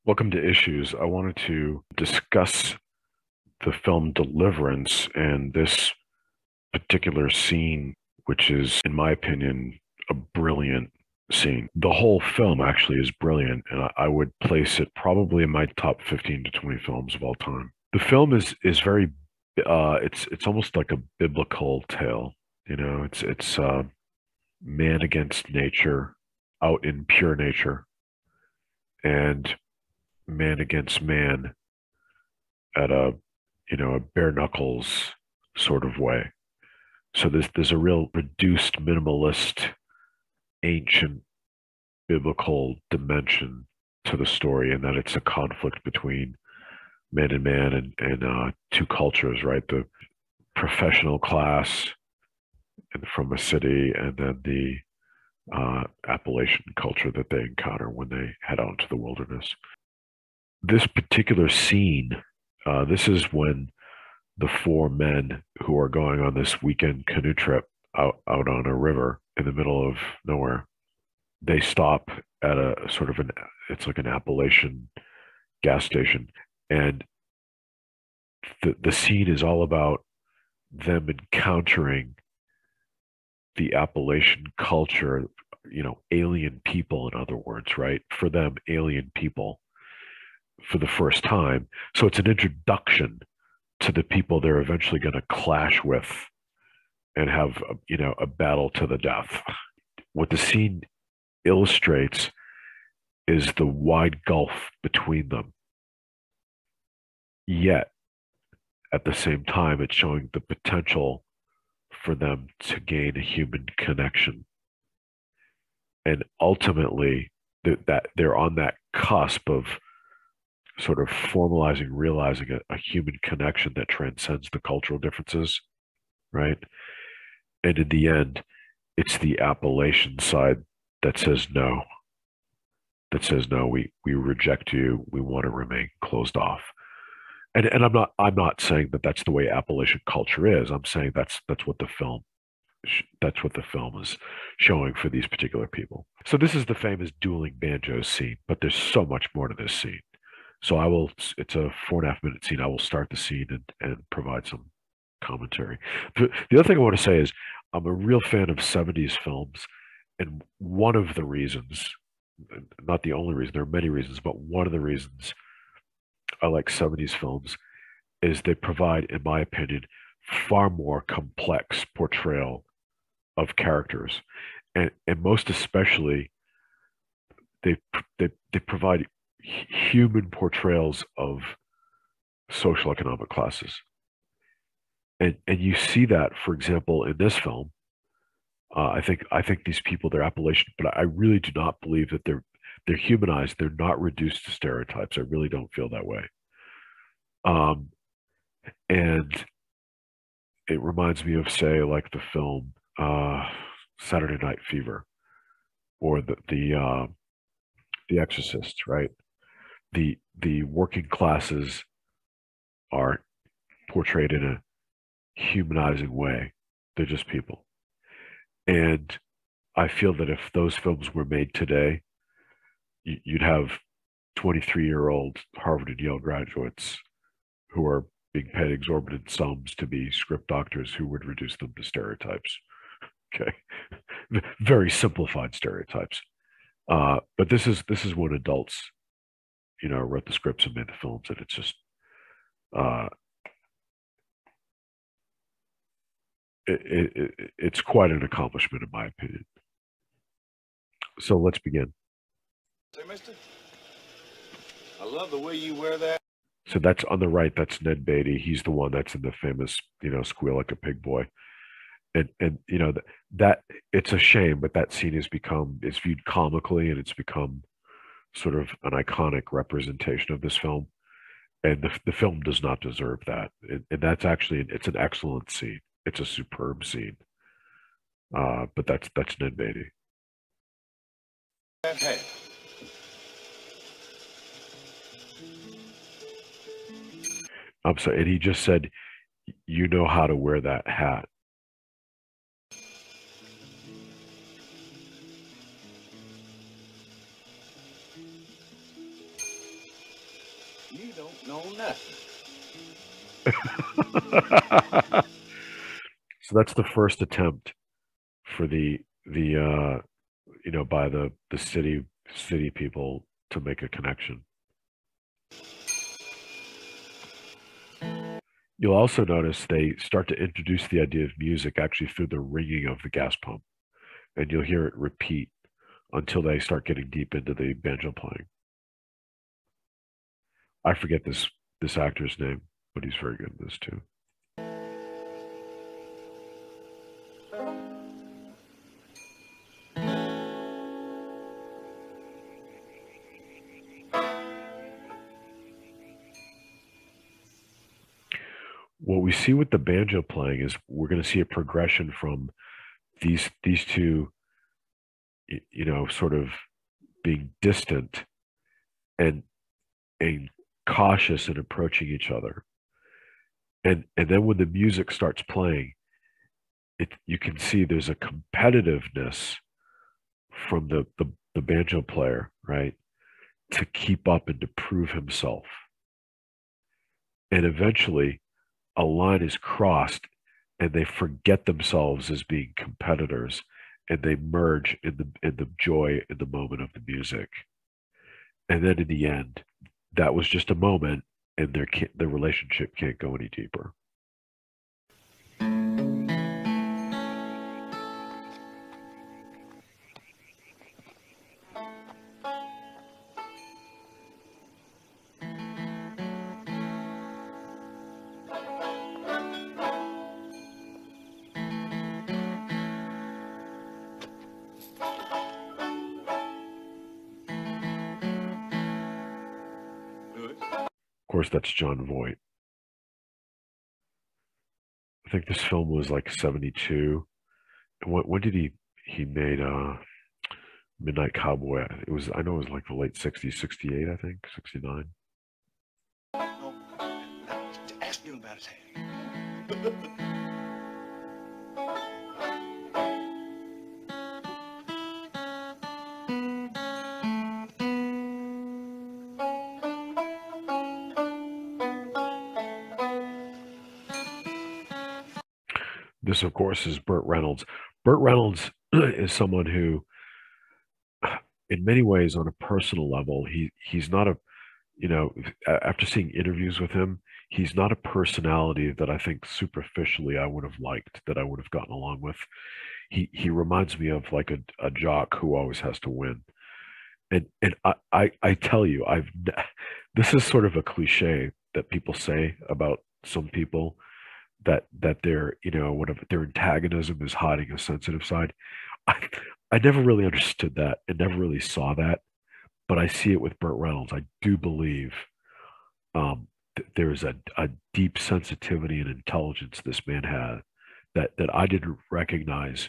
Welcome to Issues. I wanted to discuss the film Deliverance and this particular scene, which is, in my opinion, a brilliant scene. The whole film actually is brilliant, and I would place it probably in my top 15 to 20 films of all time. The film is very, it's almost like a biblical tale. It's man against nature, out in pure nature, and man against man at a bare knuckles sort of way. So there's a real reduced, minimalist, ancient biblical dimension to the story, and that it's a conflict between man and man and two cultures, right? The professional class and from a city, and then the Appalachian culture that they encounter when they head out into the wilderness. This particular scene, this is when the four men who are going on this weekend canoe trip out on a river in the middle of nowhere. They stop at a sort of it's like an Appalachian gas station. And the scene is all about them encountering the Appalachian culture, alien people, in other words, right? For them, alien people for the first time. So it's an introduction to the people they're eventually going to clash with and have a battle to the death. What the scene illustrates is the wide gulf between them. Yet, at the same time, it's showing the potential for them to gain a human connection. And ultimately, that they're on that cusp of sort of formalizing, realizing a human connection that transcends the cultural differences, right? And in the end, it's the Appalachian side that says no, we reject you, we want to remain closed off. And I'm not saying that that's the way Appalachian culture is. I'm saying that's what the film is showing for these particular people. So this is the famous Dueling Banjos scene, but there's so much more to this scene. So it's a 4.5 minute scene. I will start the scene and provide some commentary. The other thing I want to say is I'm a real fan of 70s films. And one of the reasons, not the only reason, there are many reasons, but one of the reasons I like 70s films is they provide, in my opinion, far more complex portrayal of characters. And most especially, they, they provide human portrayals of social economic classes. And you see that, for example, in this film. I think these people, they're Appalachian, but I really do not believe that they're humanized. They're not reduced to stereotypes. I really don't feel that way. And it reminds me of, say, like the film Saturday Night Fever, or the Exorcist, right? The working classes are portrayed in a humanizing way. They're just people. And I feel that if those films were made today, you'd have 23-year-old Harvard and Yale graduates who are being paid exorbitant sums to be script doctors who would reduce them to stereotypes. Okay, very simplified stereotypes. But this is when adults, wrote the scripts and made the films, and uh, it's quite an accomplishment in my opinion. So let's begin. Say, mister, I love the way you wear that. So that's on the right. That's Ned Beatty. He's the one that's in the famous, squeal like a pig boy. And that it's a shame, but that scene is viewed comically, and it's become sort of an iconic representation of this film. And the film does not deserve that. And that's actually, it's an excellent scene. It's a superb scene. But that's Ned Beatty. Hey, I'm sorry, and he just said, "You know how to wear that hat." No, nothing. So that's the first attempt for by the city people to make a connection. You'll also notice they start to introduce the idea of music actually through the ringing of the gas pump, and you'll hear it repeat until they start getting deep into the banjo playing. I forget this actor's name, but he's very good in this too. What we see with the banjo playing is we're going to see a progression from these two, sort of being distant and cautious in approaching each other. And then when the music starts playing, you can see there's a competitiveness from the banjo player, right, to keep up and to prove himself. And eventually a line is crossed and they forget themselves as being competitors and they merge in the joy in the moment of the music. And then in the end, that was just a moment and their relationship can't go any deeper. Of course, that's John Voight. I think this film was like 72. And when did he made Midnight Cowboy? I know it was like the late 60s, 68, I think, 69. Oh, ask him about his hand. This, of course, is Burt Reynolds. Burt Reynolds is someone who, in many ways, on a personal level, he's not a, after seeing interviews with him, he's not a personality that I think superficially I would have liked, that I would have gotten along with. He reminds me of like a jock who always has to win. And I tell you, this is sort of a cliche that people say about some people, that their whatever their antagonism is hiding a sensitive side. I I never really understood that and never really saw that, but I see it with Burt Reynolds. I do believe there is a deep sensitivity and intelligence this man had that I didn't recognize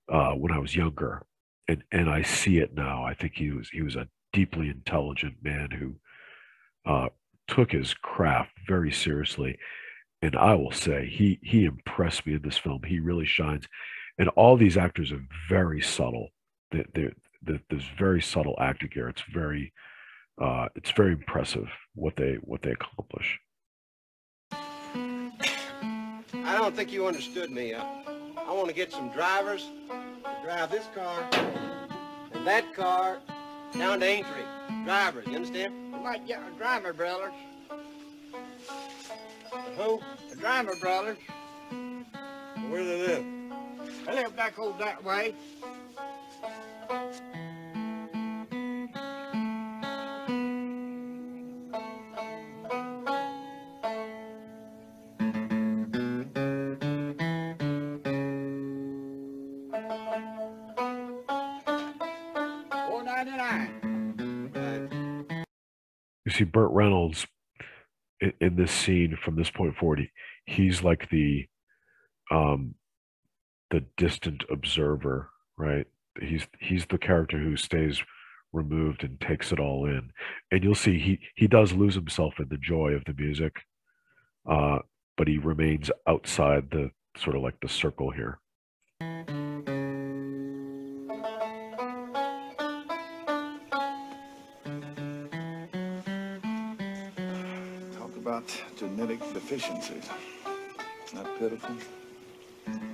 when I was younger, and I see it now. I think he was a deeply intelligent man who took his craft very seriously. And I will say he impressed me in this film. He really shines, and all these actors are very subtle. There's very subtle acting here. It's very impressive what they accomplish. I don't think you understood me. I want to get some drivers to drive this car and that car down to Aintree. Drivers, you understand? Like driver brothers. Who? The driver brothers. Where do they live? They live back over that way. You see, Burt Reynolds in this scene from this point forward, he's like the distant observer, right? He's the character who stays removed and takes it all in, and you'll see he does lose himself in the joy of the music, but he remains outside the sort of like the circle here. about genetic deficiencies. Isn't that pitiful?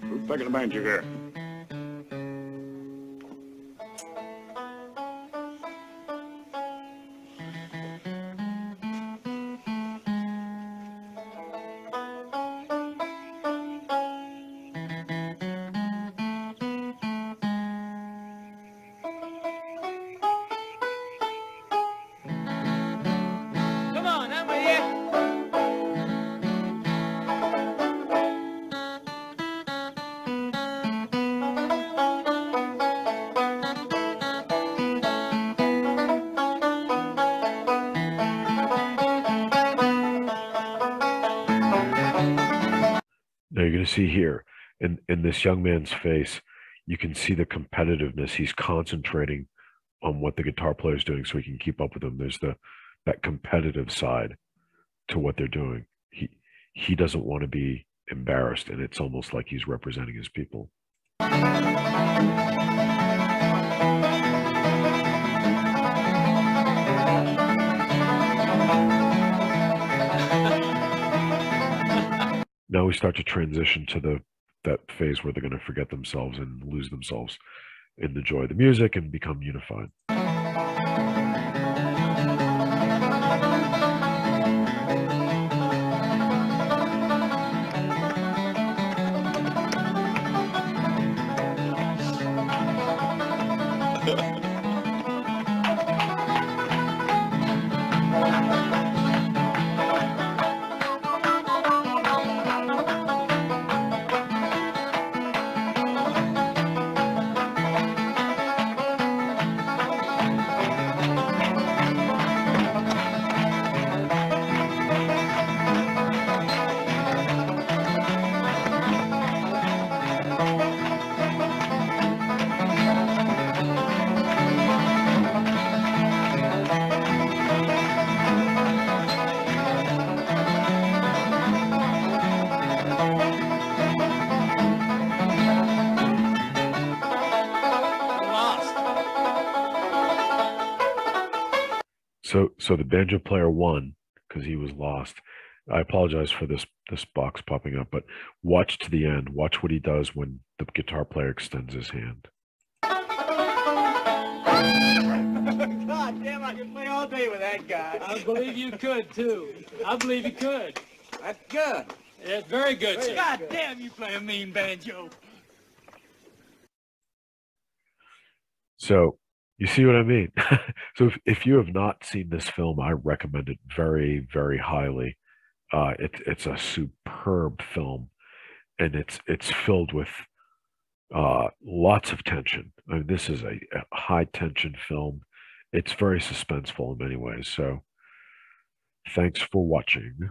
Who's picking the banjo there? Come on, I'm with you. Now you're going to see here in this young man's face, you can see the competitiveness. He's concentrating on what the guitar player is doing so he can keep up with them. There's that competitive side to what they're doing. He doesn't want to be embarrassed, and it's almost like he's representing his people. Now we start to transition to that phase where they're going to forget themselves and lose themselves in the joy of the music and become unified. So the banjo player won because he was lost. I apologize for this box popping up, but watch to the end. Watch what he does when the guitar player extends his hand. God damn, I could play all day with that guy. I believe you could, too. I believe you could. That's good. It's very good, sir. God damn, you play a mean banjo. So you see what I mean? So if you have not seen this film, I recommend it very, very highly. It's a superb film, and it's filled with lots of tension. I mean, this is a high tension film. It's very suspenseful in many ways. So thanks for watching.